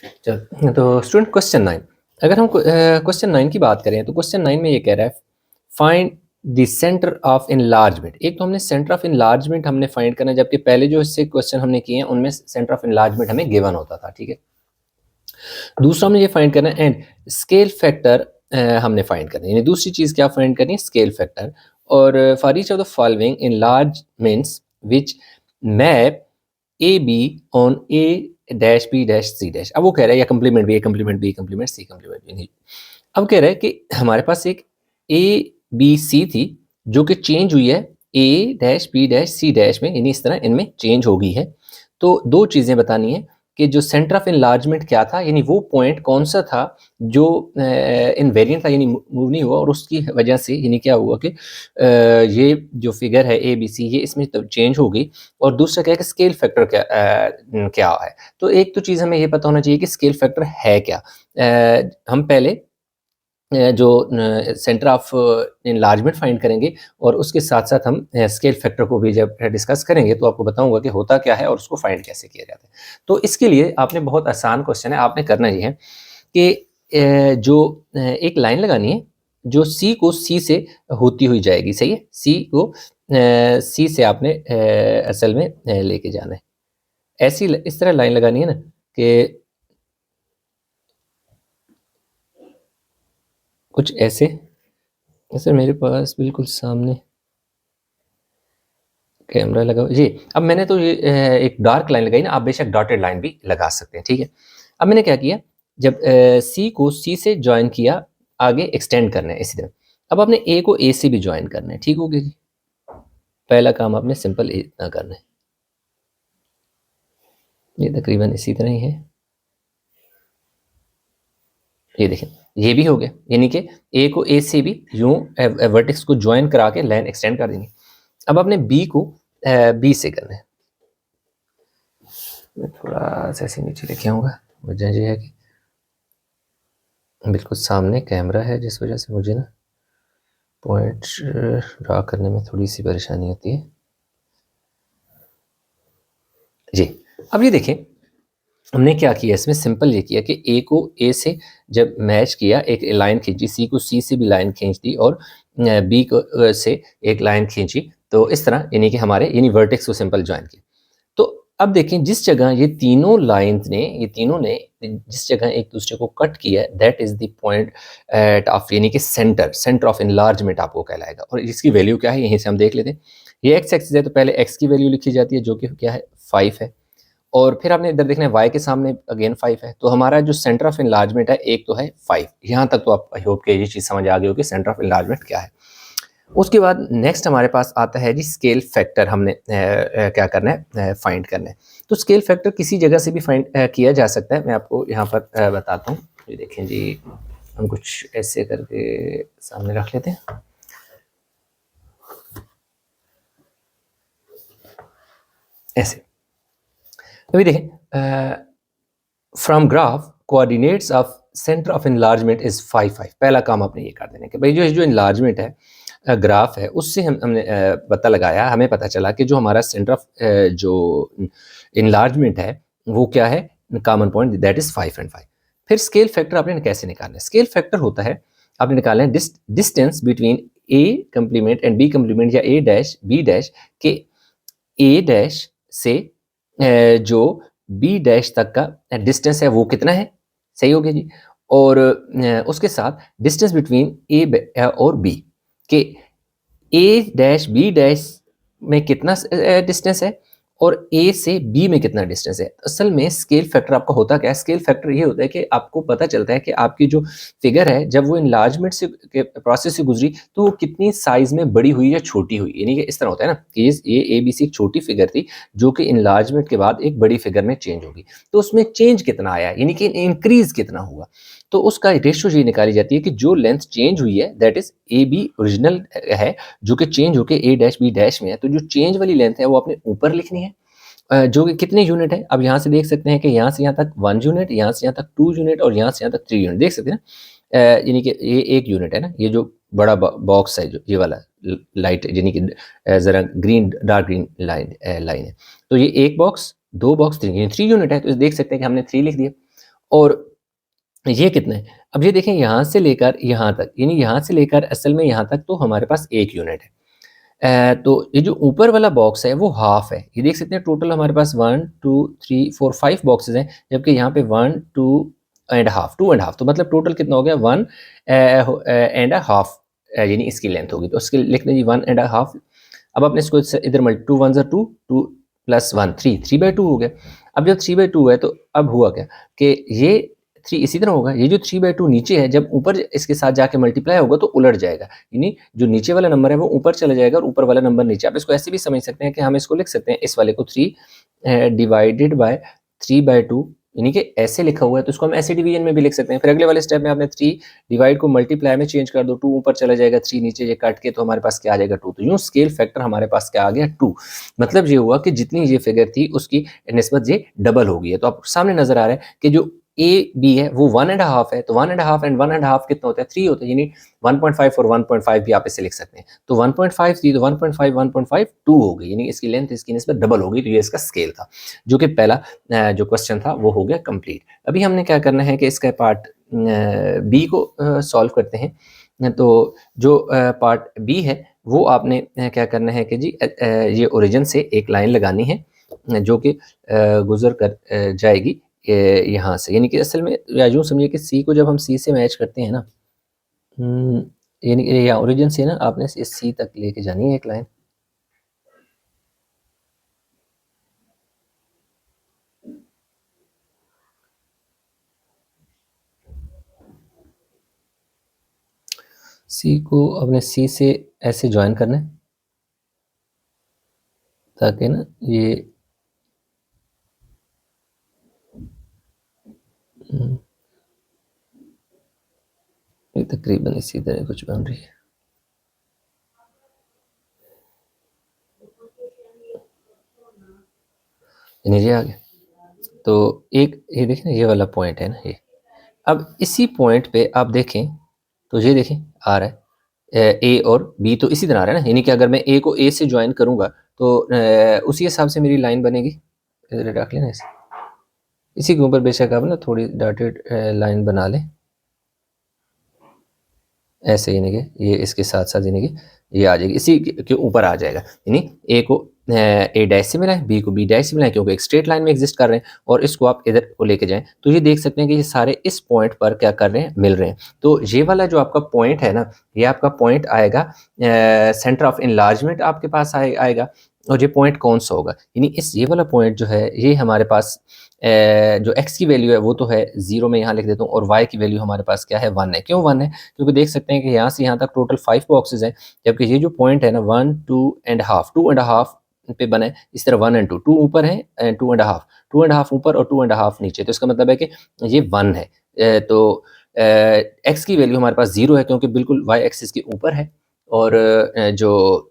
चल तो student question 9, अगर हम क्वेश्चन 9 की बात करें तो क्वेश्चन 9 में ये कह रहा है find the centre of enlargement. एक तो हमने सेंटर ऑफ इनलार्जमेंट हमने फाइंड करना, जबकि पहले जो इससे क्वेश्चन हमने किए हैं उनमें सेंटर ऑफ इनलार्जमेंट हमें गिवन होता था, ठीक है। दूसरा हमने ये फाइंड करना है एंड स्केल फैक्टर हमने फाइंड करना है, यानी दूसरी चीज़ क्या फाइंड करनी है, स्केल फैक्टर। और for each of the following enlargements which map A B on A dash B dash C dash. अब वो कह रहा है या complement B, A complement B complement C complement B नहीं। अब कह रहा है कि हमारे पास एक ए बी सी थी जो कि चेंज हुई है A dash B dash C dash में, यानी इस तरह इनमें चेंज हो गई है। तो दो चीज़ें बतानी है कि जो सेंटर ऑफ इनलार्जमेंट क्या था, यानी वो पॉइंट कौन सा था जो इनवेरिएंट था, यानी मूव नहीं हुआ, और उसकी वजह से यानी क्या हुआ कि ये जो फिगर है ए बी सी ये इसमें तो चेंज हो गई। और दूसरा क्या है कि स्केल फैक्टर क्या है। तो एक तो चीज़ हमें ये पता होना चाहिए कि स्केल फैक्टर है क्या। हम पहले जो सेंटर ऑफ इनलार्जमेंट फाइंड करेंगे और उसके साथ साथ हम स्केल फैक्टर को भी जब डिस्कस करेंगे तो आपको बताऊंगा कि होता क्या है और उसको फाइंड कैसे किया जाता है। तो इसके लिए आपने बहुत आसान क्वेश्चन है, आपने करना ये है कि जो एक लाइन लगानी है जो सी को सी से होती हुई जाएगी, सही है। सी को सी से आपने असल में लेके जाना है, ऐसी इस तरह लाइन लगानी है ना कि कुछ ऐसे। ऐसे मेरे पास बिल्कुल सामने कैमरा लगा जी। अब मैंने तो ये एक डार्क लाइन लगाई ना, आप बेशक डॉटेड लाइन भी लगा सकते हैं, ठीक है। अब मैंने क्या किया, जब सी को सी से ज्वाइन किया, आगे एक्सटेंड करना है इसी तरह। अब आपने ए को ए से भी ज्वाइन करना है, ठीक हो गया जी। पहला काम आपने सिंपल इतना करना है, ये तकरीबन इसी तरह ही है। ये देखें ये भी हो गया, यानी कि ए को ए से भी यूं वर्टेक्स को ज्वाइन करा के लाइन एक्सटेंड कर देंगे। अब आपने बी को बी से करना है। मैं थोड़ा सा ऐसे नीचे लेके आऊँगा, वजह ये है कि बिल्कुल सामने कैमरा है जिस वजह से मुझे ना पॉइंट ड्रा करने में थोड़ी सी परेशानी होती है जी। अब ये देखें हमने क्या किया, इसमें सिंपल ये किया कि ए को ए से जब मैच किया, एक लाइन खींची, सी को सी से भी लाइन खींच दी और बी को से एक लाइन खींची। तो इस तरह यानी कि हमारे यानी वर्टेक्स को सिंपल ज्वाइन किया। तो अब देखें जिस जगह ये तीनों लाइंस ने ये तीनों ने जिस जगह एक दूसरे को कट किया, that is the point at of, यानी कि सेंटर ऑफ इनलार्जमेंट आपको कहलाएगा। और इसकी वैल्यू क्या है यहीं से हम देख लेते हैं। ये एक्स एक्सिस है तो पहले एक्स की वैल्यू लिखी जाती है जो कि क्या है 5 है, और फिर आपने इधर देखना है वाई के सामने अगेन 5 है। तो हमारा जो सेंटर ऑफ इनलार्जमेंट है एक तो है 5। यहाँ तक तो आप आई होप के ये चीज़ समझ आ गई हो कि सेंटर ऑफ इनलार्जमेंट क्या है। उसके बाद नेक्स्ट हमारे पास आता है जी स्केल फैक्टर, हमने क्या करना है फाइंड करना है। तो स्केल फैक्टर किसी जगह से भी फाइंड किया जा सकता है, मैं आपको यहाँ पर बताता हूँ। ये देखें जी, हम कुछ ऐसे करके सामने रख लेते हैं। ऐसे अभी देखें from graph coordinates of centre of enlargement is 5 5। पहला काम आपने ये कर देना कि भाई जो इनलार्जमेंट है ग्राफ है उससे हमने पता लगाया, हमें पता चला कि जो हमारा सेंटर ऑफ जो इनलार्जमेंट है वो क्या है, common point that is 5 and 5। फिर स्केल फैक्टर आपने कैसे निकालना है। स्केल फैक्टर होता है आपने निकालना है distance between A complement and B complement या ए डैश बी डैश के ए डैश से जो बी डैश तक का डिस्टेंस है वो कितना है, सही हो गया जी। और उसके साथ डिस्टेंस बिटवीन ए और बी के ए डैश बी डैश में कितना डिस्टेंस है और ए से बी में कितना डिस्टेंस है। असल में स्केल फैक्टर आपका होता क्या है, स्केल फैक्टर ये होता है कि आपको पता चलता है कि आपकी जो फिगर है जब वो इनलार्जमेंट से के प्रोसेस से गुजरी तो वो कितनी साइज में बड़ी हुई या छोटी हुई। यानी कि इस तरह होता है ना कि ये ए बी सी एक छोटी फिगर थी जो कि इनलार्जमेंट के बाद एक बड़ी फिगर में चेंज होगी, तो उसमें चेंज कितना आया यानी कि इंक्रीज कितना हुआ। तो उसका रेशो ये निकाली जाती है कि जो लेंथ चेंज हुई है that is A B original है जो कि चेंज होकर ए डैश बी डैश में है, तो जो चेंज वाली लेंथ है वो आपने ऊपर लिखनी है जो कि कितने यूनिट है। अब यहाँ से देख सकते हैं कि यहाँ से यहाँ तक 1 यूनिट, यहाँ से यहाँ तक 2 यूनिट और यहाँ से यहाँ तक 3 यूनिट, देख सकते हैं ना। यानी कि ये 1 यूनिट है ना, ये जो बड़ा बॉक्स है जो ये वाला लाइट यानी कि ज़रा ग्रीन डार्क ग्रीन लाइन है, तो ये 1 बॉक्स 2 बॉक्स 3 यूनिट है, तो देख सकते हैं कि हमने 3 लिख दिया। और ये कितना है? अब ये देखें यहाँ से लेकर यहाँ तक, यानी यहाँ से लेकर असल में यहाँ तक तो हमारे पास 1 यूनिट है। तो ये जो ऊपर वाला बॉक्स है वो हाफ है। ये देख सकते हैं टोटल हमारे पास 1 2 3 4 5 बॉक्सेस हैं, जबकि यहाँ पे 1 2 एंड हाफ, 2 एंड हाफ, तो मतलब टोटल कितना हो गया 1 एंड हाफ, यानी इसकी लेंथ होगी। तो इसके लिख लें जी 1 एंड हाफ। अब आपने इसको इधर मल्टी 2 1 2 2 प्लस 1 3/2 हो गया। अब जब 3/2 है तो अब हुआ क्या कि ये 3 इसी तरह होगा, ये जो 3/2 नीचे है जब ऊपर इसके साथ जाके मल्टीप्लाई होगा तो उलट जाएगा, यानी जो नीचे वाला नंबर है वो ऊपर चला जाएगा और ऊपर वाला नंबर नीचे। आप इसको ऐसे भी समझ सकते हैं कि हम इसको लिख सकते हैं इस वाले को 3 डिवाइडेड बाय 3/2, यानी कि ऐसे लिखा हुआ है तो इसको हम ऐसे डिवीजन में भी लिख सकते हैं। फिर अगले वाले स्टेप में आपने 3 डिवाइड को मल्टीप्लाई में चेंज कर दो, 2 ऊपर चला जाएगा, 3 नीचे ये काट के, तो हमारे पास क्या आ जाएगा 2। तो यूँ स्केल फैक्टर हमारे पास क्या आ गया 2। मतलब ये हुआ कि जितनी ये फिगर थी उसकी निस्बत ये डबल हो गई है। तो आप सामने नजर आ रहा है कि जो ए बी है वो 1 एंड हाफ है, तो 1 and half and 1 and half कितना होता है 3 होता है, यानी 1.5 और 1.5 भी आप इसे लिख सकते हैं। तो 1.5 थी तो 1.5 1.5 2 हो गई, यानी इसकी लेंथ इसकी निस्बत डबल हो गई। तो ये इसका स्केल था, जो कि पहला जो क्वेश्चन था वो हो गया कंप्लीट। अभी हमने क्या करना है कि इसका पार्ट बी को सॉल्व करते हैं। तो जो पार्ट बी है वो आपने क्या करना है कि जी ये ओरिजिन से एक लाइन लगानी है जो कि गुजर कर जाएगी यहाँ से, यानी कि असल में या यूँ समझिए कि सी को जब हम सी से मैच करते हैं ना, यानी कि या ओरिजिन से ना आपने इस सी तक लेके जानी है एक लाइन। सी को अपने सी से ऐसे ज्वाइन करना है ताकि ना ये तकरीबन इसी तरह कुछ बन रही है। यानी ये आ गया, तो एक ये देखें ना ये वाला पॉइंट है ना ये। अब इसी पॉइंट पे आप देखें तो ये देखें आ रहा है ए और बी तो इसी तरह आ रहा है ना, यानी कि अगर मैं ए को ए से ज्वाइन करूंगा तो उसी हिसाब से मेरी लाइन बनेगी। इधर रख लेना इसे, इसी के ऊपर बेशक आप ना थोड़ी डॉटेड लाइन बना लें ऐसे, यानी कि ये इसके साथ साथ यानी कि ये आ जाएगी, इसी के ऊपर आ जाएगा। यानी ए को ए डैश से मिला है, बी को बी डैश से मिला है, क्योंकि एक स्ट्रेट लाइन में एग्जिस्ट कर रहे हैं, और इसको आप इधर को लेके जाएं तो ये देख सकते हैं कि ये सारे इस पॉइंट पर क्या कर रहे हैं, मिल रहे हैं। तो ये वाला जो आपका पॉइंट है ना, ये आपका पॉइंट आएगा सेंटर ऑफ इनलार्जमेंट आपके पास आएगा। और ये पॉइंट कौन सा होगा, यानी इस ये वाला पॉइंट जो है ये हमारे पास जो x की वैल्यू है वो तो है 0 में यहाँ लिख देता हूँ, और y की वैल्यू हमारे पास क्या है 1 है। क्यों 1 है, क्योंकि देख सकते हैं कि यहाँ से यहाँ तक टोटल 5 बॉक्सेस हैं, जबकि ये जो पॉइंट है ना 1 2 एंड हाफ पे बना है, इस तरह 1 एंड 2 2 ऊपर है एंड 2 एंड हाफ ऊपर और 2 एंड हाफ नीचे। तो इसका मतलब है कि ये 1 है। तो x की वैल्यू हमारे पास 0 है क्योंकि बिल्कुल y एक्सिस के ऊपर है, और जो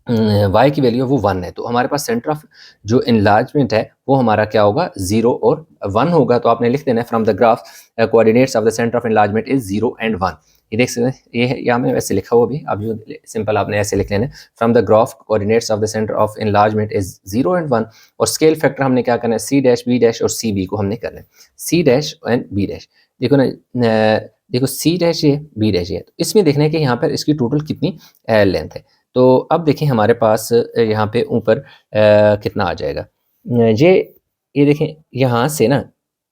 y की वैल्यू है वो 1 है। तो हमारे पास सेंटर ऑफ जो इनलार्जमेंट है वो हमारा क्या होगा 0 और 1 होगा। तो आपने लिख देना है from the graph coordinates of the centre of enlargement is 0 and 1। ये देख सकते हैं, ये है यहाँ में वैसे लिखा हुआ भी, अब जो सिंपल आपने ऐसे लिख लेना है from the graph coordinates of the centre of enlargement is 0 and 1। और स्केल फैक्टर हमने क्या करना है सी डैश बी डैश और सी बी को हमने करना है, C dash and B dash. देखो ना देखो सी डैश ये बी डैश ये, तो इसमें देखना है कि यहाँ पर इसकी टोटल कितनी लेंथ है। तो अब देखें हमारे पास यहाँ पे ऊपर कितना आ जाएगा, ये देखें यहाँ से ना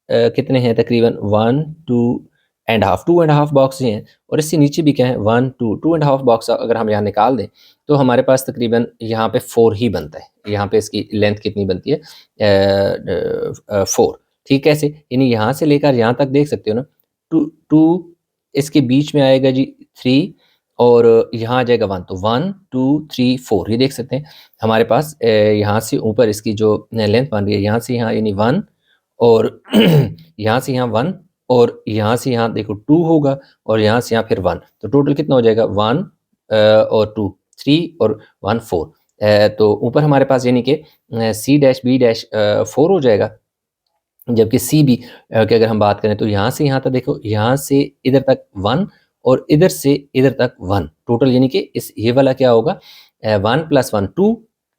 कितने हैं तकरीबन 1 2 एंड हाफ बॉक्स हैं, और इससे नीचे भी क्या है 1 2 एंड हाफ बॉक्स अगर हम यहाँ निकाल दें तो हमारे पास तकरीबन यहाँ पे 4 ही बनता है। यहाँ पे इसकी लेंथ कितनी बनती है 4। ठीक है, ऐसे यानी यहाँ से लेकर यहाँ तक देख सकते हो ना 2 इसके बीच में आएगा जी 3, और यहाँ आ जाएगा 1, तो 1 2 3 4 ये देख सकते हैं हमारे पास यहाँ से ऊपर इसकी जो लेंथ बन रही है यहाँ से यहाँ यानी 1, और यहाँ से यहाँ 1, और यहाँ से यहाँ देखो 2 होगा, और यहाँ से यहाँ फिर 1, तो टोटल कितना हो जाएगा 1 और 2 3 और 1 4। तो ऊपर हमारे पास यानी कि सी डैश बी डैश 4 हो जाएगा, जबकि सी बी की अगर हम बात करें तो यहाँ से यहाँ तक देखो, यहाँ से इधर तक 1 और इधर से इधर तक 1, टोटल यानी कि इस ये वाला क्या होगा 1 + 1 2।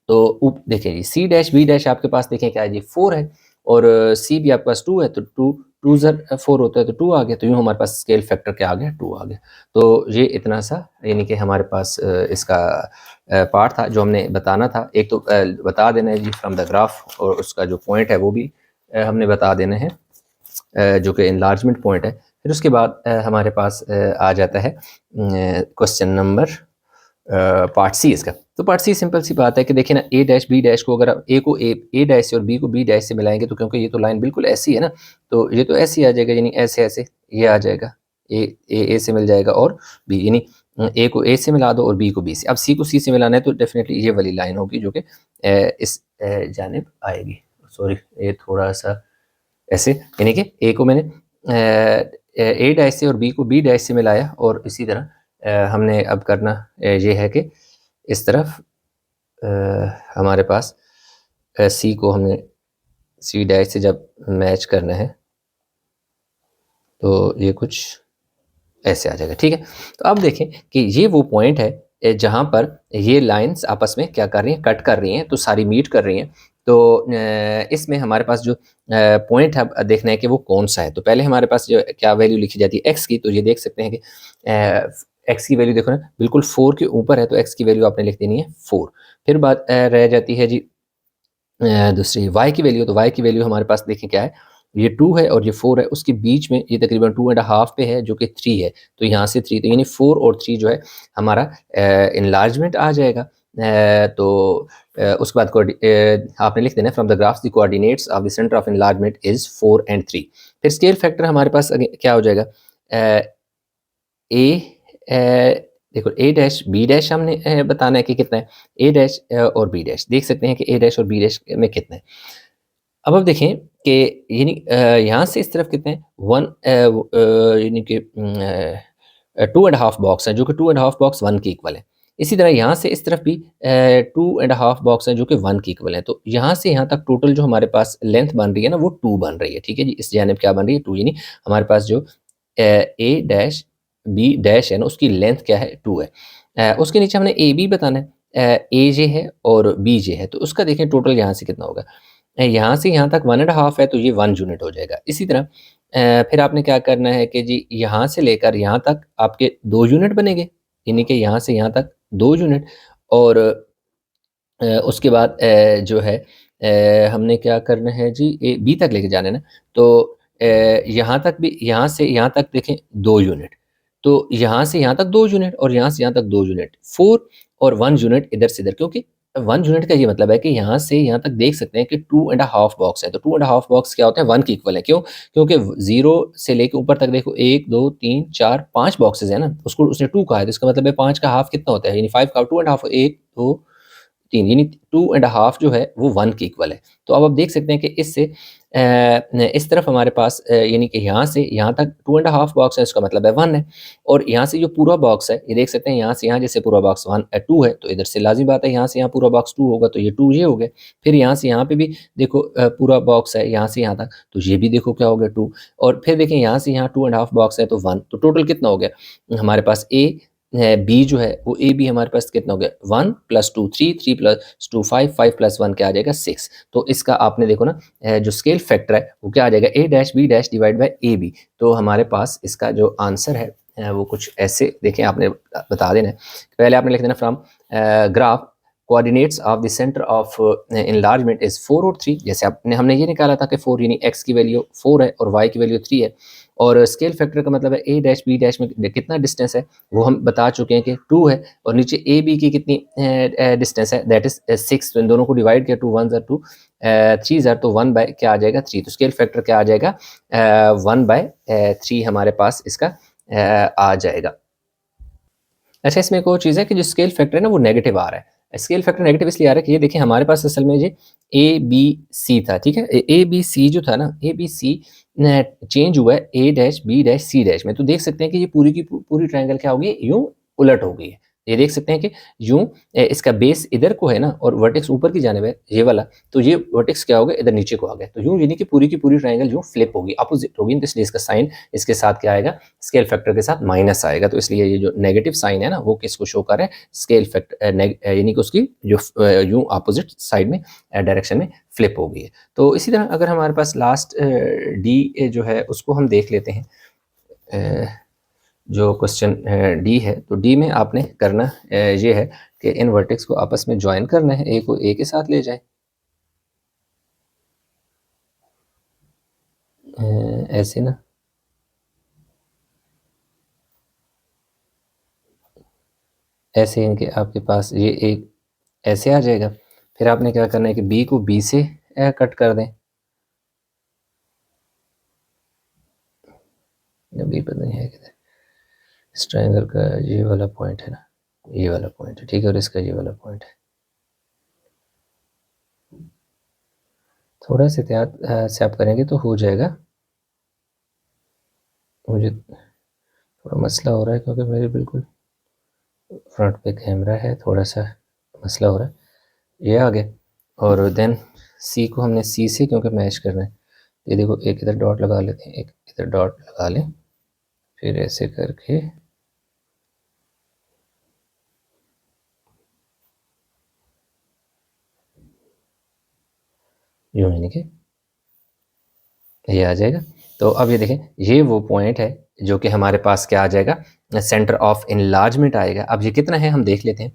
तो देखिए जी सी डैश बी डैश आपके पास देखें क्या है जी 4 है, और सी भी आपके पास 2 है, तो 2 2 ज़र 4 होता है तो 2 आ गया, तो यूँ हमारे पास स्केल फैक्टर क्या आ गया, 2 आ गया। तो ये इतना सा यानी कि हमारे पास इसका पार्ट था जो हमने बताना था। एक तो बता देना है जी फ्रॉम द ग्राफ, और उसका जो पॉइंट है वो भी हमने बता देना है, जो कि इनलार्जमेंट पॉइंट है। फिर उसके बाद हमारे पास आ जाता है क्वेश्चन नंबर पार्ट सी इसका। तो पार्ट सी सिंपल सी बात है कि देखिए ना, ए डैश बी डैश को अगर आप ए को ए डैश से और बी को बी डैश से मिलाएंगे, तो क्योंकि ये तो लाइन बिल्कुल ऐसी है ना, तो ये तो ऐसी आ जाएगा, यानी ऐसे ऐसे ये आ जाएगा, ए से मिल जाएगा और बी, यानी ए को ए से मिला दो और बी को बी से। अब सी को सी से मिलाना है तो डेफिनेटली ये वाली लाइन होगी जो कि इस जानिब आएगी। सॉरी, ये थोड़ा सा ऐसे, यानी कि ए को मैंने ए डैश से और बी को बी डैश से मिलाया, और इसी तरह हमने अब करना ये है कि इस तरफ हमारे पास सी को हमने सी डैश से जब मैच करना है तो ये कुछ ऐसे आ जाएगा, ठीक है। तो अब देखें कि ये वो पॉइंट है जहाँ पर ये लाइंस आपस में क्या कर रही हैं, कट कर रही हैं, तो सारी मीट कर रही हैं। तो इसमें हमारे पास जो पॉइंट है देखना है कि वो कौन सा है। तो पहले हमारे पास जो क्या वैल्यू लिखी जाती है एक्स की, तो ये देख सकते हैं कि एक्स की वैल्यू देखो ना बिल्कुल 4 के ऊपर है, तो एक्स की वैल्यू आपने लिख देनी है 4। फिर बात रह जाती है जी दूसरी वाई की वैल्यू। तो वाई की वैल्यू हमारे पास देखें क्या है, ये 2 है और ये 4 है, उसके बीच में ये तकरीबन 2.5 पे है जो कि 3 है, तो यहाँ से 3, तो यानी 4 और 3 जो है हमारा इनलार्जमेंट आ जाएगा। तो उसके बाद आपने लिख देना from the graphs the coordinates of the centre of enlargement is 4 and 3। फिर स्केल फैक्टर हमारे पास क्या हो जाएगा, ए देखो ए डैश बी डैश हमने बताना है कि कितना है, ए डैश और बी डैश देख सकते हैं कि ए डैश और बी डैश में कितना है। अब आप देखें कि यानी यहाँ से इस तरफ कितने हैं, 1 यानी कि 2.5 बॉक्स हैं जो कि 2.5 बॉक्स 1 के इक्वल है। इसी तरह यहाँ से इस तरफ भी 2.5 बॉक्स हैं जो कि 1 के इक्वल है। तो यहाँ से यहाँ तक टोटल जो हमारे पास लेंथ बन रही है ना, वो 2 बन रही है, ठीक है जी। इस जानिब क्या बन रही है, 2, यानी हमारे पास जो ए डैश बी डैश है ना, उसकी लेंथ क्या है, 2 है। उसके नीचे हमने ए बी बताना है, ए जे है और बी जे है, तो उसका देखें टोटल यहाँ से कितना होगा, यहाँ से यहाँ तक 1.5 है, तो ये 1 यूनिट हो जाएगा। इसी तरह फिर आपने क्या करना है कि जी यहाँ से लेकर यहाँ तक आपके 2 यूनिट बनेंगे, यानी कि यहाँ से यहाँ तक 2 यूनिट। और उसके बाद जो है हमने क्या करना है जी, ए बी तक लेके जाना है ना, तो यहाँ तक भी, यहाँ से यहाँ तक देखें 2 यूनिट, तो यहाँ से यहाँ तक 2 यूनिट और यहाँ से यहाँ तक 2 यूनिट, 4 और 1 यूनिट इधर से इधर, क्योंकि 1 यूनिट का ये मतलब है कि यहाँ से यहाँ तक देख सकते हैं कि 2.5 बॉक्स है। तो 2.5 बॉक्स क्या होते हैं, 1 के इक्वल है। क्यों? क्योंकि 0 से लेके ऊपर तक देखो 1 2 3 4 5 बॉक्सेस है ना, उसको उसने 2 कहा है, तो इसका मतलब है 5 का हाफ कितना होता है, यानी 5 का 2.5, 1 2 3, यानी 2.5 जो है वो 1 के इक्वल है। तो अब आप देख सकते हैं कि इससे इस तरफ हमारे पास यानी कि यहाँ से यहाँ तक 2.5 बॉक्स है, इसका मतलब है 1 है। और यहाँ से जो पूरा बॉक्स है, ये देख सकते हैं यहाँ से यहाँ जैसे पूरा बॉक्स 2 है, तो इधर से लाजिम बात है यहाँ से यहाँ पूरा बॉक्स 2 होगा, तो ये 2 ये हो गए। फिर यहाँ से यहाँ पे भी देखो पूरा बॉक्स है यहाँ से यहाँ तक, तो ये भी देखो क्या हो गया 2। और फिर देखें यहाँ से यहाँ 2.5 बॉक्स है तो 1, तो टोटल कितना हो गया हमारे पास, बी जो है वो ए बी हमारे पास कितना हो गया, 1 + 2 3, 3 + 2 5, 5 + 1 क्या आ जाएगा 6। तो इसका आपने देखो ना जो स्केल फैक्टर है वो क्या आ जाएगा, A dash B dash divide by A B. तो हमारे पास इसका जो आंसर है वो कुछ ऐसे देखें, आपने बता देना है। पहले आपने लिख देना from graph coordinates of the centre of enlargement is 4 और 3। जैसे आपने हमने ये निकाला था कि 4 यानी एक्स की वैल्यू 4 है और वाई की वैल्यू 3 है, और स्केल फैक्टर का मतलब है ए डैश बी डैश में कितना डिस्टेंस है वो हम बता चुके हैं कि 2 है, और नीचे ए बी की कितनी डिस्टेंस है, दैट इज 6। तो इन दोनों को डिवाइड किया, 2 1 ज़र 2 3 ज़र, तो 1 बाय क्या आ जाएगा 3। तो स्केल फैक्टर क्या आ जाएगा 1/3 हमारे पास इसका आ जाएगा। अच्छा, इसमें एक और चीज़ है कि जो स्केल फैक्टर है ना वो नेगेटिव आ रहा है। स्केल फैक्टर नेगेटिव इसलिए आ रहा है कि ये देखिए हमारे पास असल में ये ए बी सी था, ठीक है। ए बी सी जो था ना, ए बी सी चेंज हुआ है A dash B dash C dash में। तो देख सकते हैं कि ये पूरी की पूरी ट्रायंगल क्या होगी, यूँ उलट हो गई है। ये देख सकते हैं कि यूं इसका बेस इधर को है ना और वर्टेक्स ऊपर की जानिब है ये वाला, तो ये वर्टेक्स क्या हो गया इधर नीचे को आ गया, तो यूं यानी कि पूरी की पूरी ट्रायंगल यूं फ्लिप होगी, अपोजिट होगी, इसलिए इसका साइन इसके साथ क्या आएगा, स्केल फैक्टर के साथ माइनस आएगा। तो इसलिए ये जो नेगेटिव साइन है ना वो किसको शो कर रहा है, स्केल फैक्टर यानी कि उसकी जो यूं अपोजिट साइड में डायरेक्शन में फ्लिप हो गई है। तो इसी तरह अगर हमारे पास लास्ट डी जो है उसको हम देख लेते हैं, जो क्वेश्चन डी है, तो डी में आपने करना ये है कि इन वर्टेक्स को आपस में ज्वाइन करना है, ए को ए के साथ ले जाए, ऐसे ना, ऐसे इनके आपके पास ये एक ऐसे आ जाएगा। फिर आपने क्या करना है कि बी को बी से कट कर दें, बी पता नहीं है किधर, इस ट्रायंगल का ये वाला पॉइंट है ना, ये वाला पॉइंट है, ठीक है, और इसका ये वाला पॉइंट है। थोड़ा सा एहतियात से आप करेंगे तो हो जाएगा। मुझे थोड़ा मसला हो रहा है क्योंकि मेरे बिल्कुल फ्रंट पे कैमरा है, थोड़ा सा मसला हो रहा है, ये आ गया। और देन सी को हमने सी से क्योंकि मैच करना है, ये देखो एक इधर डॉट लगा लेते हैं, एक इधर डॉट लगा लें, फिर ऐसे करके यूं यानी कि ये आ जाएगा। तो अब ये देखें ये वो पॉइंट है जो कि हमारे पास क्या आ जाएगा, सेंटर ऑफ इनलार्जमेंट आएगा। अब ये कितना है हम देख लेते हैं,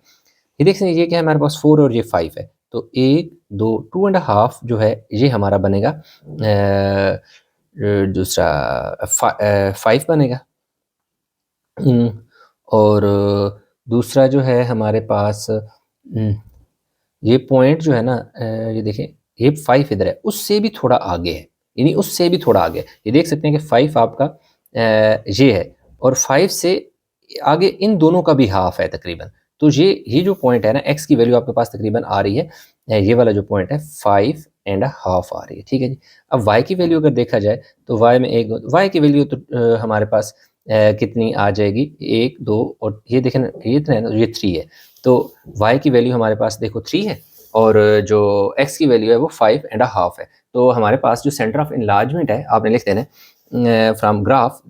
ये देख सकते हैं ये क्या है हमारे पास 4 और ये 5 है, तो 1 2 2.5 जो है ये हमारा बनेगा दूसरा 5 बनेगा। और दूसरा जो है हमारे पास ये पॉइंट जो है ना, ये देखें ये 5 इधर है, उससे भी थोड़ा आगे है, यानी उससे भी थोड़ा आगे, ये देख सकते हैं कि 5 आपका ये है और 5 से आगे इन दोनों का भी हाफ है तकरीबन। तो ये जो पॉइंट है ना, एक्स की वैल्यू आपके पास तकरीबन आ रही है, ये वाला जो पॉइंट है 5.5 आ रही है, ठीक है जी। अब वाई की वैल्यू अगर देखा जाए तो वाई में एक वाई की वैल्यू तो हमारे पास कितनी आ जाएगी, 1 2 और ये देखें ये इतना है ना, ये 3 है, तो y की वैल्यू हमारे पास देखो 3 है और जो x की वैल्यू है वो 5.5 है। तो हमारे पास जो सेंटर ऑफ इनलार्जमेंट है आपने लिख देना from graph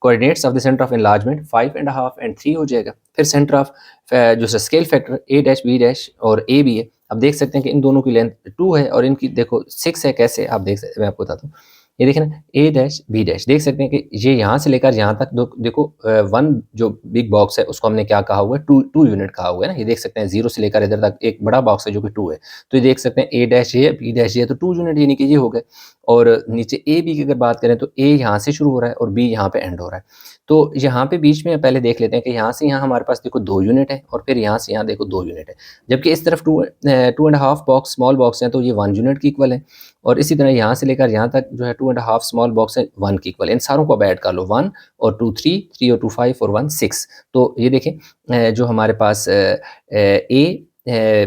coordinates of the centre of enlargement 5.5 and 3 हो जाएगा। फिर सेंटर ऑफ जो scale factor a dash b dash और a भी है, अब देख सकते हैं कि इन दोनों की लेंथ 2 है और इनकी देखो 6 है, कैसे आप देख सकते हैं, मैं आपको बताता हूँ। ये देखें ना ए डैश बी डैश, देख सकते हैं कि ये यहाँ से लेकर यहाँ तक देखो 1 जो बिग बॉक्स है उसको हमने क्या कहा हुआ है, 2 यूनिट कहा हुआ है ना, ये देख सकते हैं 0 से लेकर इधर तक एक बड़ा बॉक्स है जो कि 2 है, तो ये देख सकते हैं ए डैश ये बी डैश ये, तो 2 यूनिट यानी कि ये हो गए। और नीचे ए बी की अगर बात करें तो ए यहाँ से शुरू हो रहा है और बी यहाँ पे एंड हो रहा है, तो यहाँ पे बीच में पहले देख लेते हैं कि यहाँ से यहाँ हमारे पास देखो 2 यूनिट है और फिर यहाँ से यहाँ देखो 2 यूनिट है, जबकि इस तरफ 2.5 बॉक्स स्मॉल बॉक्स हैं तो ये 1 यूनिट की इक्वल है, और इसी तरह यहाँ से लेकर यहाँ तक जो है 2.5 स्मॉल बॉक्स है 1 की इक्वल, इन सारों को अब ऐड कर लो, 1 और 2 3 3 और 2 5 और 1 6। तो ये देखें जो हमारे पास ए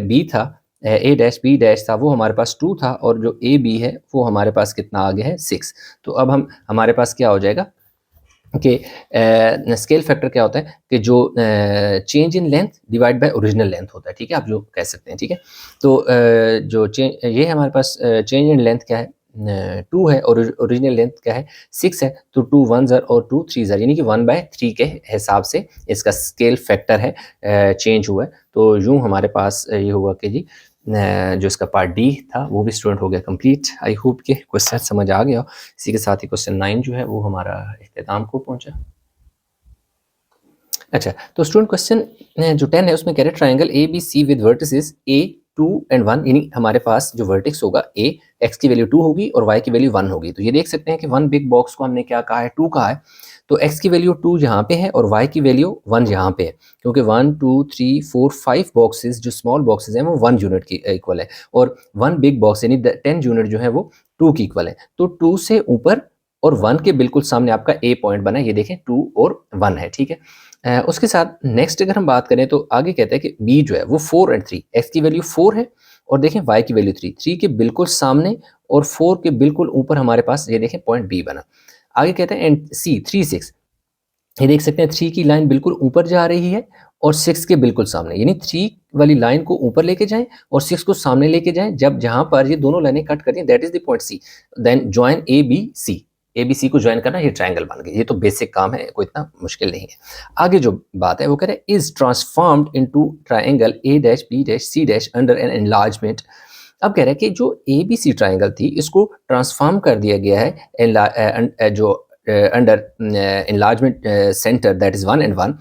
बी था, ए डैश बी डैश था वो हमारे पास 2 था और जो ए बी है वो हमारे पास कितना आगे है 6। तो अब हमारे पास क्या हो जाएगा कि स्केल फैक्टर क्या होता है कि जो change in length divide by original length होता है, ठीक है, आप जो कह सकते हैं, ठीक है। तो जो ये हमारे पास चेंज इन लेंथ क्या है, 2 है और ओरिजिनल लेंथ क्या है 6 है, तो 2 1 ज़र और 2 3 ज़र यानी कि 1/3 के हिसाब से इसका स्केल फैक्टर है चेंज हुआ है। तो यूँ हमारे पास ये हुआ कि जी जो इसका पार्ट डी था वो भी स्टूडेंट हो गया कंप्लीट। आई होप कि क्वेश्चन समझ आ गया। इसी के साथ ही क्वेश्चन 9 जो है वो हमारा इख्तिताम को पहुंचा। अच्छा, तो स्टूडेंट क्वेश्चन जो 10 है उसमें कह रहे हैं triangle A B C with vertices a 2 and 1, यानी हमारे पास जो वर्टेक्स होगा a, x की वैल्यू 2 होगी और y की वैल्यू 1 होगी। तो ये देख सकते हैं कि 1 बिग बॉक्स को हमने क्या कहा है, 2 कहा है, तो x की वैल्यू 2 यहाँ पे है और y की वैल्यू 1 यहाँ पे है, क्योंकि 1 2 3 4 5 बॉक्सेस जो स्मॉल बॉक्सेस हैं वो 1 यूनिट की इक्वल है और 1 बिग बॉक्स यानी 10 यूनिट जो है वो 2 की इक्वल है। तो 2 से ऊपर और 1 के बिल्कुल सामने आपका a पॉइंट बना है, ये देखें 2 और 1 है, ठीक है। उसके साथ नेक्स्ट अगर हम बात करें तो आगे कहते हैं कि b जो है वो 4 एंड 3, x की वैल्यू 4 है और देखें y की वैल्यू 3 के बिल्कुल सामने और 4 के बिल्कुल ऊपर हमारे पास ये देखें पॉइंट b बना। आगे कहते हैं एंड c 3 6, ये देख सकते हैं 3 की लाइन बिल्कुल ऊपर जा रही है और 6 के बिल्कुल सामने, यानी 3 वाली लाइन को ऊपर लेके जाएं और 6 को सामने लेके जाएं। जब जहां पर ये दोनों लाइनें कट करती हैं, that is the point C, then join A B C. A B C को ज्वाइन करना, ये ट्रायंगल बन गया। ये तो बेसिक काम है, कोई इतना मुश्किल नहीं है। आगे जो बात है वो कह रहे हैं is transformed into triangle A dash B dash C dash under an enlargement. अब कह रहे हैं कि जो ए बी सी ट्रायंगल थी, इसको ट्रांसफॉर्म कर दिया गया है जो under enlargement centre that is 1 and 1,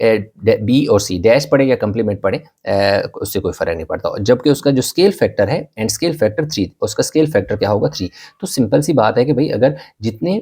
A B और सी, डैश पड़े या कंप्लीमेंट पड़े उससे कोई फर्क नहीं पड़ता। जबकि उसका जो स्केल फैक्टर है एंड स्केल फैक्टर 3, उसका स्केल फैक्टर क्या होगा 3। तो सिंपल सी बात है कि भाई अगर जितने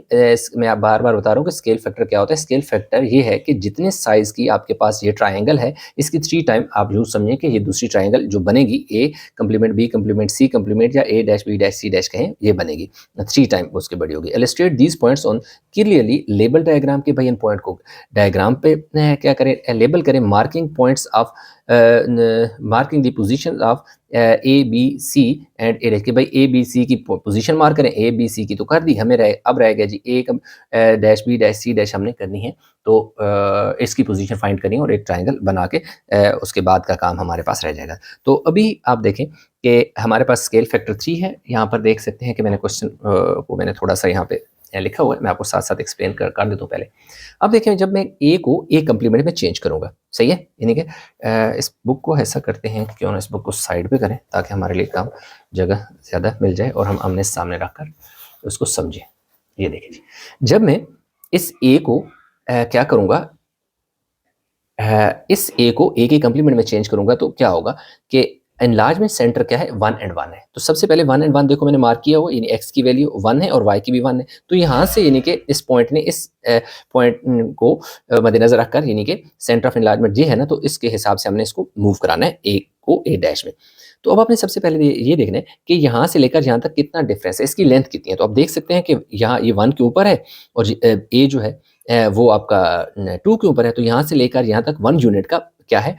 मैं आप बार बार बता रहा हूँ कि स्केल फैक्टर क्या होता है। स्केल फैक्टर ये है कि जितने साइज की आपके पास ये ट्राइंगल है, इसकी 3 टाइम आप यूँ समझें कि ये दूसरी ट्राइंगल जो बनेगी, A complement B complement C complement या A dash B dash C dash कहें, ये बनेगी 3 टाइम उसकी बड़ी होगी। Illustrate these points on clearly label diagram के, भाई इन पॉइंट को डायग्राम पे क्या करें, लेबल करें, marking points of marking the position of A B C and A dash, कि भाई ए बी सी की पोजीशन मार्क करें। ए बी सी की तो कर दी, हमें अब रह गया जी A dash B dash C dash हमने करनी है। तो इसकी पोजीशन फाइंड करनी है और एक ट्राइंगल बना के उसके बाद का काम हमारे पास रह जाएगा। तो अभी आप देखें कि हमारे पास स्केल फैक्टर 3 है। यहाँ पर देख सकते हैं कि मैंने क्वेश्चन को मैंने थोड़ा सा यहाँ पे लिखा हुआ है, मैं आपको साथ साथ एक्सप्लेन कर देता हूँ पहले। अब देखें, जब मैं ए को ए कंप्लीमेंट में चेंज करूँगा, सही है, यानी कि इस बुक को ऐसा करते हैं कि क्यों ना इस बुक को साइड पे करें ताकि हमारे लिए काम जगह ज़्यादा मिल जाए और हम आमने सामने रखकर उसको समझें। ये देखिए जी, जब मैं इस ए को क्या करूँगा, इस ए को ए के कंप्लीमेंट में चेंज करूँगा तो क्या होगा कि एनलार्जमेंट सेंटर क्या है, 1 and 1 है। तो सबसे पहले 1 and 1 देखो मैंने मार्क किया हुआ, यानी x की वैल्यू 1 है और y की भी 1 है। तो यहाँ से यानी कि इस पॉइंट ने इस पॉइंट को मद्देनजर रखकर, यानी कि सेंटर ऑफ एनलार्जमेंट ये है ना, तो इसके हिसाब से हमने इसको मूव कराना है ए को ए डैश में। तो अब आपने सबसे पहले ये देखना है कि यहाँ से लेकर यहाँ तक कितना डिफरेंस है, इसकी लेंथ कितनी है। तो आप देख सकते हैं कि यहाँ ये 1 के ऊपर है और ए जो है वो आपका 2 के ऊपर है। तो यहाँ से लेकर यहाँ तक 1 यूनिट का क्या है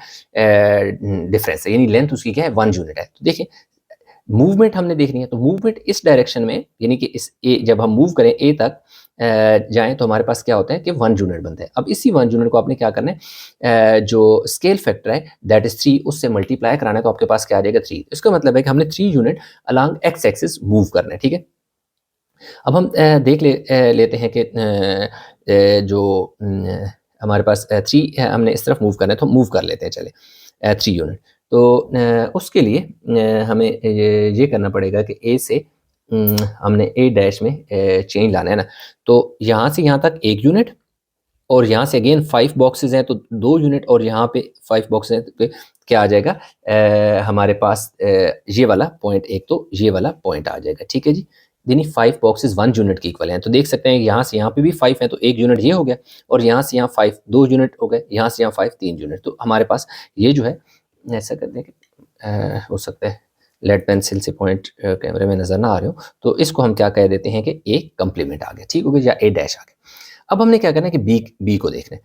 डिफरेंस है, यानी लेंथ उसकी क्या है 1 यूनिट है। तो देखिए मूवमेंट हमने देखनी है, तो मूवमेंट इस डायरेक्शन में, यानी कि इस ए जब हम मूव करें ए तक जाएं तो हमारे पास क्या होता है कि 1 यूनिट बनता है। अब इसी 1 यूनिट को आपने क्या करना है, जो स्केल फैक्टर है दैट इज 3, उससे मल्टीप्लाई कराना है। तो आपके पास क्या आ जाएगा 3। इसका मतलब है कि हमने 3 unit along X axis move करना है, ठीक है। अब हम देख लेते हैं कि जो हमारे पास 3 है, हमने इस तरफ मूव करना है, तो मूव कर लेते हैं चले 3 यूनिट। तो उसके लिए हमें ये करना पड़ेगा कि ए से हमने ए डैश में चेंज लाना है ना। तो यहाँ से यहाँ तक 1 यूनिट और यहाँ से अगेन 5 बॉक्सेस हैं तो 2 यूनिट और यहाँ पे 5 बॉक्सेस हैं तो क्या आ जाएगा, हमारे पास ये वाला पॉइंट, एक तो ये वाला पॉइंट आ जाएगा, ठीक है जी। यानी 5 बॉक्सेस 1 यूनिट के इक्वल हैं। तो देख सकते हैं यहाँ से यहाँ पे भी 5 है तो 1 यूनिट ये हो गया और यहाँ से यहाँ 5 2 यूनिट हो गए, यहाँ से यहाँ 5 3 यूनिट। तो हमारे पास ये जो है, ऐसा करते हैं कि हो सकता है लेड पेंसिल से पॉइंट कैमरे में नज़र ना आ रहे हो, तो इसको हम क्या कह देते हैं कि ए कंप्लीमेंट आ गया, ठीक हो गया, या ए डैश आ गया। अब हमने क्या करना है कि बी को देखना है।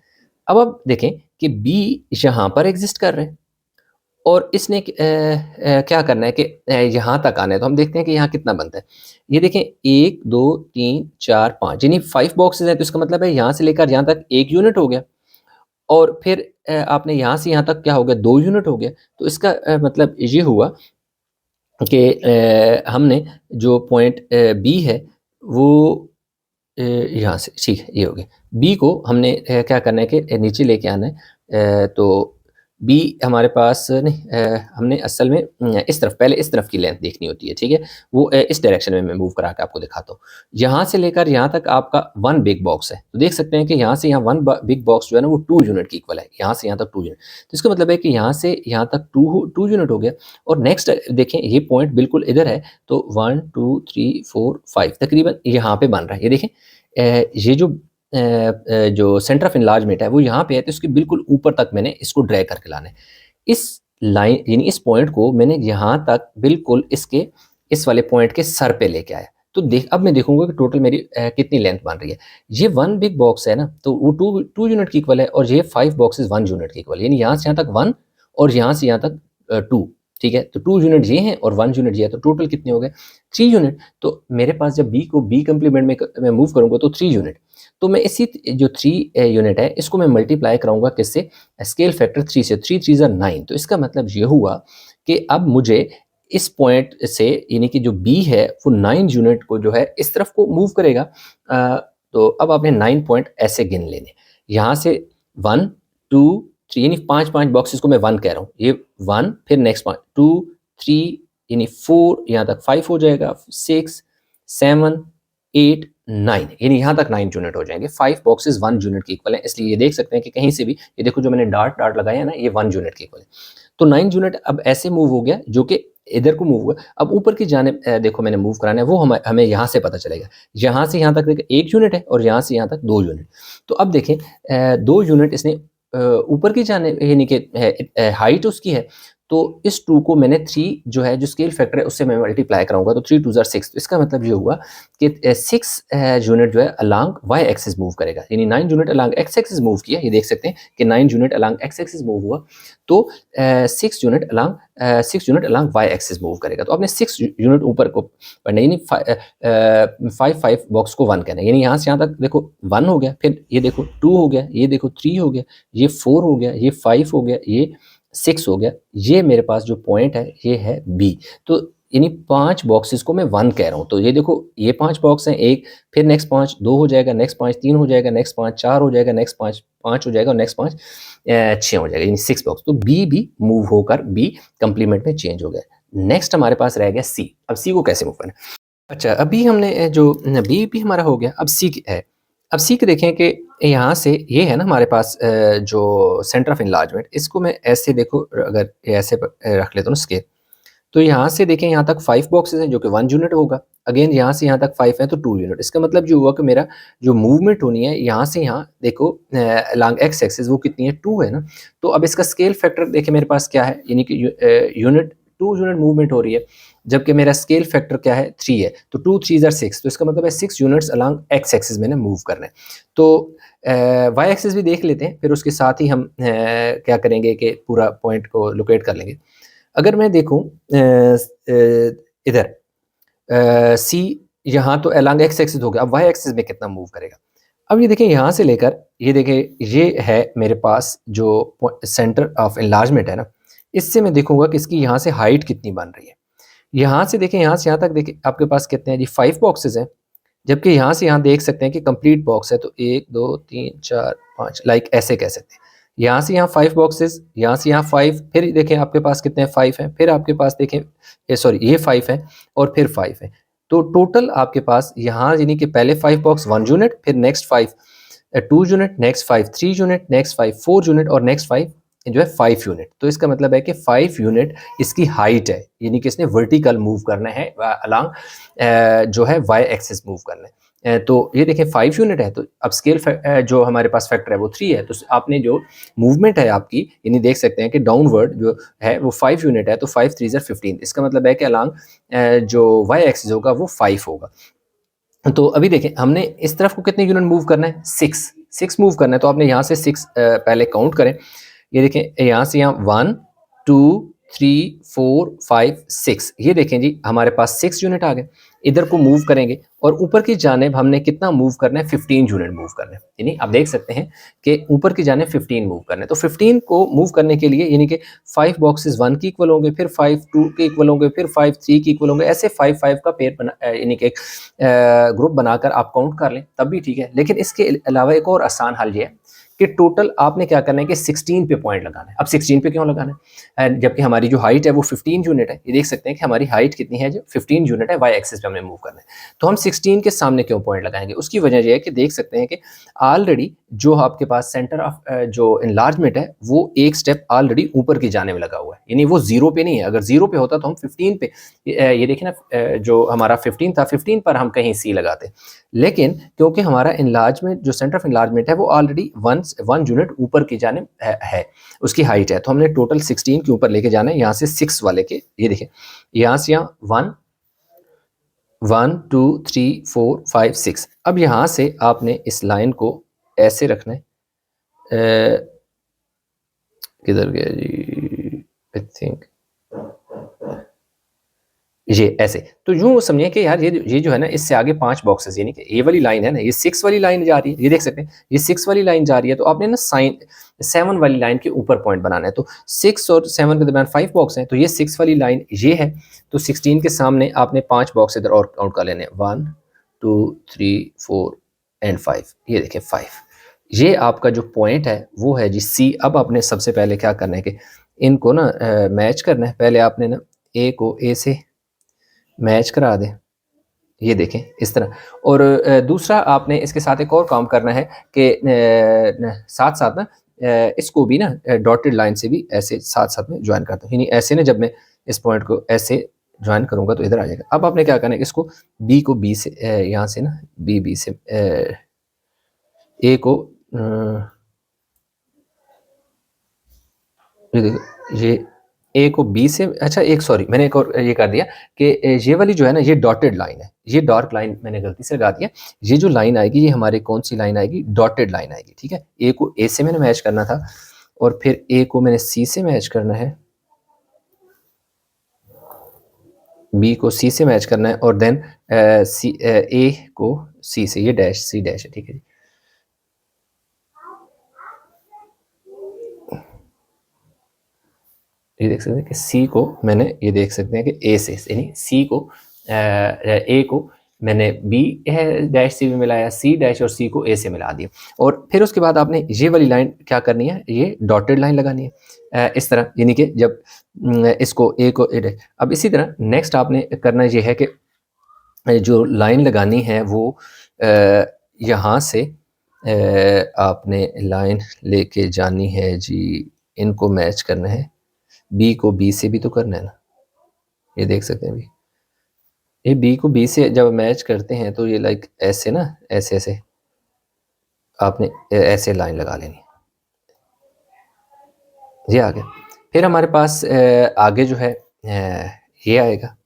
अब आप देखें कि बी यहाँ पर एग्जिस्ट कर रहे हैं और इसने क्या करना है कि यहाँ तक आना है। तो हम देखते हैं कि यहाँ कितना बनता है। ये देखें 1 2 3 4 5, यानी 5 बॉक्सेस हैं। तो इसका मतलब है यहाँ से लेकर यहाँ तक 1 यूनिट हो गया और फिर आपने यहाँ से यहाँ तक क्या हो गया 2 यूनिट हो गया। तो इसका मतलब ये हुआ कि हमने जो पॉइंट बी है वो यहाँ से, ठीक है, ये हो गया। बी को हमने क्या करना है कि नीचे लेके आना है। तो बी हमारे पास नहीं, हमने असल में इस तरफ, पहले इस तरफ की लेंथ देखनी होती है, ठीक है। वो इस डायरेक्शन में मैं मूव करा के आपको दिखाता हूँ। यहाँ से लेकर यहाँ तक आपका 1 बिग बॉक्स है। तो देख सकते हैं कि यहाँ से यहाँ 1 बिग बॉक्स जो है ना वो 2 यूनिट की इक्वल है, यहाँ से यहाँ तक 2 यूनिट। तो इसका मतलब है कि यहाँ से यहाँ तक 2 यूनिट हो गया। और नेक्स्ट देखें ये पॉइंट बिल्कुल इधर है, तो 1 2 3 4 5 तकरीबन यहाँ पे बन रहा है। ये देखें ये जो सेंटर ऑफ एनलार्जमेंट है वो यहाँ पे है, तो इसके बिल्कुल ऊपर तक मैंने इसको ड्रैग करके लाना है। इस लाइन यानी इस पॉइंट को मैंने यहाँ तक बिल्कुल इसके इस वाले पॉइंट के सर पे लेके आया। तो अब मैं देखूंगा कि टोटल मेरी कितनी लेंथ बन रही है। ये 1 बिग बॉक्स है ना, तो वो 2 यूनिट की इक्वल है और ये 5 बॉक्सेस 1 यूनिट की इक्वल है, यानी यहाँ से यहाँ तक 1 और यहाँ से यहाँ तक 2, ठीक है, तो 2 यूनिट ये हैं और 1 यूनिट ये है, तो टोटल कितने हो गए 3 यूनिट। तो मेरे पास जब b को b कंप्लीमेंट में मैं मूव करूंगा तो 3 यूनिट, तो मैं इसी जो 3 यूनिट है इसको मैं मल्टीप्लाई कराऊंगा किससे, स्केल फैक्टर 3 से, 3 3 9। तो इसका मतलब ये हुआ कि अब मुझे इस पॉइंट से यानी कि जो b है वो 9 यूनिट को जो है इस तरफ को मूव करेगा। तो अब आपने 9 पॉइंट ऐसे गिन लेने, यहाँ से 1 2 3 यानी 5 बॉक्सेस को मैं 1 कह रहा हूँ, ये 1 फिर नेक्स्ट 5 2 3 यानी 4 यहाँ तक 5 हो जाएगा, 6 7 8 9 यानी यहाँ तक 9 यूनिट हो जाएंगे। 5 बॉक्सेस 1 यूनिट के इक्वल है, इसलिए ये देख सकते हैं कि कहीं से भी ये देखो जो मैंने डार्ट डार्ट लगाया है ना ये 1 यूनिट के इक्वल है। तो 9 यूनिट अब ऐसे मूव हो गया जो कि इधर को मूव हुआ। अब ऊपर की जाने देखो मैंने मूव कराना है वो हमें यहाँ से पता चलेगा, यहाँ से यहाँ तक देखिए 1 यूनिट है और यहाँ से यहाँ तक 2 यूनिट। तो अब देखें 2 यूनिट इसने ऊपर की जाने यानी कि हाइट उसकी है, तो इस 2 को मैंने 3 जो है जो स्केल फैक्टर है उससे मैं मल्टीप्लाई कराऊंगा, तो 3 2 6। तो इसका मतलब ये हुआ कि 6 यूनिट जो है अलॉन्ग वाई एक्सिस मूव करेगा, यानी 9 unit along X axis move किया। ये देख सकते हैं कि 9 unit along X axis move हुआ, तो 6 unit along Y axis move करेगा। तो आपने 6 यूनिट ऊपर को पढ़ना, यानी 5 बॉक्स को 1 कहना है, यानी यहाँ से यहाँ तक देखो 1 हो गया, फिर ये देखो 2 हो गया, ये देखो 3 हो गया, ये 4 हो गया, ये 5 हो गया, ये 6 हो गया। ये मेरे पास जो पॉइंट है ये है बी। तो यानी 5 बॉक्सेस को मैं 1 कह रहा हूँ। तो ये देखो ये 5 बॉक्स हैं, एक फिर नेक्स्ट 5 2 हो जाएगा, नेक्स्ट 5 3 हो जाएगा, नेक्स्ट 5 4 हो जाएगा, नेक्स्ट 5 5 हो जाएगा और नेक्स्ट 5 6 हो जाएगा, यानी 6 बॉक्स। तो बी भी मूव होकर बी कंप्लीमेंट में चेंज हो गया। नेक्स्ट हमारे पास रह गया सी। अब सी को कैसे मूव करना है। अच्छा अभी हमने जो बी भी हमारा हो गया, अब सी है। अब सी के देखें कि यहाँ से ये है ना हमारे पास जो सेंटर ऑफ इनलार्जमेंट, इसको मैं ऐसे देखो अगर ऐसे रख लेता हूँ स्केल, तो यहाँ से देखें यहाँ तक 5 बॉक्सेस हैं जो कि 1 यूनिट होगा। अगेन यहाँ से यहाँ तक 5 है तो 2 यूनिट। इसका मतलब जो हुआ कि मेरा जो मूवमेंट होनी है यहाँ से यहाँ देखो अलॉन्ग एक्स एक्सिस वो कितनी है 2 है ना। तो अब इसका स्केल फैक्टर देखें मेरे पास क्या है, यानी कि यूनिट 2 यूनिट मूवमेंट हो रही है, जबकि मेरा स्केल फैक्टर क्या है 3 है। तो 2 3 6, तो इसका मतलब है 6 यूनिट्स अलॉन्ग एक्स एक्सिस मैंने मूव करना है। तो वाई एक्सिस भी देख लेते हैं, फिर उसके साथ ही हम क्या करेंगे कि पूरा पॉइंट को लोकेट कर लेंगे। अगर मैं देखूं इधर सी यहाँ तो अलॉन्ग एक्स एक्सिस हो गया, अब वाई एक्सिस में कितना मूव करेगा। अब ये देखें यहाँ से लेकर ये देखें ये है मेरे पास जो सेंटर ऑफ एनलार्जमेंट है ना, इससे मैं देखूंगा कि इसकी यहाँ से हाइट कितनी बन रही है। यहाँ से देखें यहाँ से यहाँ तक देखें आपके पास कितने हैं जी 5 बॉक्सेस हैं, जबकि यहाँ से यहाँ देख सकते हैं कि कंप्लीट बॉक्स है, तो 1 2 3 4 5 लाइक ऐसे कह सकते हैं। यहाँ से यहाँ 5 बॉक्सेस, यहाँ से यहाँ 5, फिर देखें आपके पास कितने 5 हैं, फिर आपके पास देखें सॉरी ये 5 है और फिर 5 है। तो टोटल आपके पास यहाँ यानी कि पहले 5 बॉक्स 1 यूनिट, फिर next 5 2 unit, next 5 3 unit, next 5 4 unit और नेक्स्ट 5 जो है 5 यूनिट। तो इसका मतलब है कि 5 यूनिट इसकी हाइट है, यानी कि इसने वर्टिकल मूव करना है अलॉन्ग जो है वाई एक्सिस मूव करना है। तो ये देखें 5 यूनिट है, तो अब स्केल जो हमारे पास फैक्टर है वो 3 है। तो आपने जो मूवमेंट है आपकी, यानी देख सकते हैं कि डाउनवर्ड जो है वो 5 यूनिट है, तो 5 3 15। इसका मतलब है कि अलॉन्ग जो वाई एक्सिस होगा वो 5 होगा। तो अभी देखें हमने इस तरफ को कितने यूनिट मूव करना है 6 मूव करना है। तो आपने यहाँ से 6 पहले काउंट करें। ये देखें यहाँ से यहाँ 1 2 3 4 5 6, ये देखें जी हमारे पास 6 यूनिट आ गए। इधर को मूव करेंगे और ऊपर की जानिब हमने कितना मूव करना है 15 यूनिट मूव करना है, यानी आप देख सकते हैं कि ऊपर की जानिब 15 मूव करना है। तो 15 को मूव करने के लिए यानी कि 5 बॉक्सेस 1 की इक्वल होंगे, फिर 5 2 के इक्वल होंगे, फिर 5 3 की इक्वल होंगे, ऐसे 5 5 का पेयर बना यानी कि एक ग्रुप बनाकर आप काउंट कर लें तब भी ठीक है। लेकिन इसके अलावा एक और आसान हल ये है कि टोटल आपने क्या करना है कि 16 पे पॉइंट लगाना है। अब 16 पे क्यों लगाना है, जबकि हमारी जो हाइट है वो 15 यूनिट है। ये देख सकते हैं कि हमारी हाइट कितनी है, जो 15 यूनिट है, वाई एक्सिस पे हमने मूव करना है। तो हम 16 के सामने क्यों पॉइंट लगाएंगे, उसकी वजह यह है कि देख सकते हैं कि ऑलरेडी जो आपके पास सेंटर ऑफ जो एनलार्जमेंट है वो एक स्टेप ऑलरेडी ऊपर की जाने में लगा हुआ है, यानी वो 0 पे नहीं है। अगर 0 पे होता तो हम 15 पे ये देखें ना जो हमारा 15 था 15 पर हम कहीं सी लगाते, लेकिन क्योंकि हमारा इनलार्जमेंट जो सेंटर ऑफ इनलार्जमेंट है वो ऑलरेडी 1 यूनिट ऊपर की जाने है, उसकी हाइट है। तो हमने टोटल 16 के ऊपर लेके जाना है, यहाँ से 6 वाले के, ये देखें यहाँ से यहाँ 1 1 2 3 4 5 6। अब यहाँ से आपने इस लाइन को ऐसे रखना है, किधर गया जी, आई थिंक ये ऐसे। तो यूँ समझिए कि यार ये जो है ना, इससे आगे 5 बॉक्सेस, यानी कि ये वाली लाइन है ना, ये 6 वाली लाइन जा रही है, ये देख सकते हैं, ये 6 वाली लाइन जा रही है, तो आपने ना साइन 7 वाली लाइन के ऊपर पॉइंट बनाना है। तो 6 और 7 के दरमियान 5 बॉक्स हैं, तो ये 6 वाली लाइन ये है, तो 16 के सामने आपने 5 बॉक्स इधर और काउंट कर लेने, 1 2 3 4 एंड 5। ये देखिए 5, ये आपका जो पॉइंट है वो है जी सी। अब आपने सबसे पहले क्या करना है कि इनको ना मैच करना है। पहले आपने ना ए को ए से मैच करा दें, ये देखें इस तरह। और दूसरा आपने इसके साथ एक और काम करना है कि साथ साथ ना इसको भी ना डॉटेड लाइन से भी ऐसे साथ साथ में ज्वाइन करता हूँ, यानी ऐसे ना, जब मैं इस पॉइंट को ऐसे ज्वाइन करूँगा तो इधर आ जाएगा। अब आपने क्या करना है, इसको बी को बी से यहाँ से ना बी से ए को ये देखो, ये ए को बी से, अच्छा एक सॉरी, मैंने एक और ये कर दिया कि ये वाली जो है ना, ये डॉटेड लाइन है, ये डार्क लाइन मैंने गलती से लगा दिया। ये जो लाइन आएगी ये हमारे कौन सी लाइन आएगी, डॉटेड लाइन आएगी, ठीक है। ए को ए से मैंने मैच करना था, और फिर ए को मैंने सी से मैच करना है, बी को सी से मैच करना है, और देन सी ए को सी से, ये डैश सी डैश है, ठीक है जी। ये देख सकते हैं कि सी को मैंने, ये देख सकते हैं कि ए से, यानी सी को ए को मैंने बी डैश से भी मिलाया, सी डैश और सी को ए से मिला दिया। और फिर उसके बाद आपने ये वाली लाइन क्या करनी है, ये डॉटेड लाइन लगानी है इस तरह, यानी कि जब इसको ए को ए डैश। अब इसी तरह नेक्स्ट आपने करना ये है कि जो लाइन लगानी है वो यहाँ से आपने लाइन लेके जानी है जी, इनको मैच करना है, बी को बी से भी तो करना है ना, ये देख सकते हैं भी, ये बी को बी से जब मैच करते हैं तो ये लाइक ऐसे ना, ऐसे ऐसे आपने ऐसे लाइन लगा लेनी, ये आ गया। फिर हमारे पास आगे जो है ये आएगा।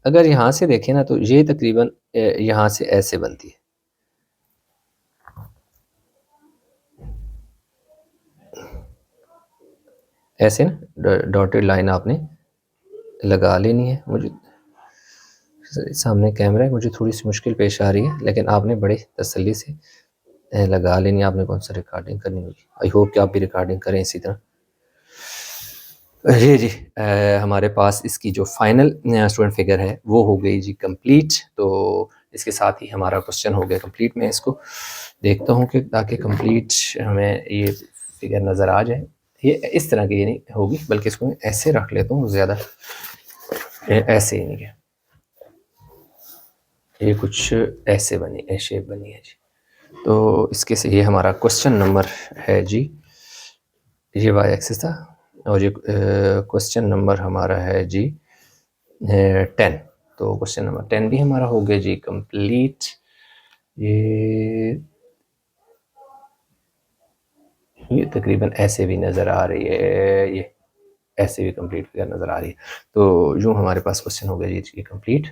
अगर यहाँ से देखें ना तो ये तकरीबन यहाँ से ऐसे बनती है, ऐसे ना डॉटेड लाइन आपने लगा लेनी है। मुझे सामने कैमरा है, मुझे थोड़ी सी मुश्किल पेश आ रही है, लेकिन आपने बड़े तसल्ली से लगा लेनी है। आपने कौन सा रिकॉर्डिंग करनी होगी, आई होप कि आप भी रिकॉर्डिंग करें इसी तरह। जी जी, हमारे पास इसकी जो फाइनल स्टूडेंट फिगर है वो हो गई जी कंप्लीट। तो इसके साथ ही हमारा क्वेश्चन हो गया कंप्लीट। मैं इसको देखता हूँ कि ताकि कंप्लीट हमें ये फिगर नज़र आ जाए। ये इस तरह की ये नहीं होगी, बल्कि इसको मैं ऐसे रख लेता हूँ ज़्यादा, ऐसे ही नहीं है, ये कुछ ऐसे बनी शेप बनी है जी। तो इसके से ये हमारा क्वेश्चन नंबर है जी, ये वाई एक्सिस था, और ये क्वेश्चन नंबर हमारा है जी 10। तो क्वेश्चन नंबर 10 भी हमारा हो गया जी कंप्लीट। ये तकरीबन ऐसे भी नज़र आ रही है, ये ऐसे भी कंप्लीट फिगर नज़र आ रही है। तो यूँ हमारे पास क्वेश्चन हो गया जी कंप्लीट।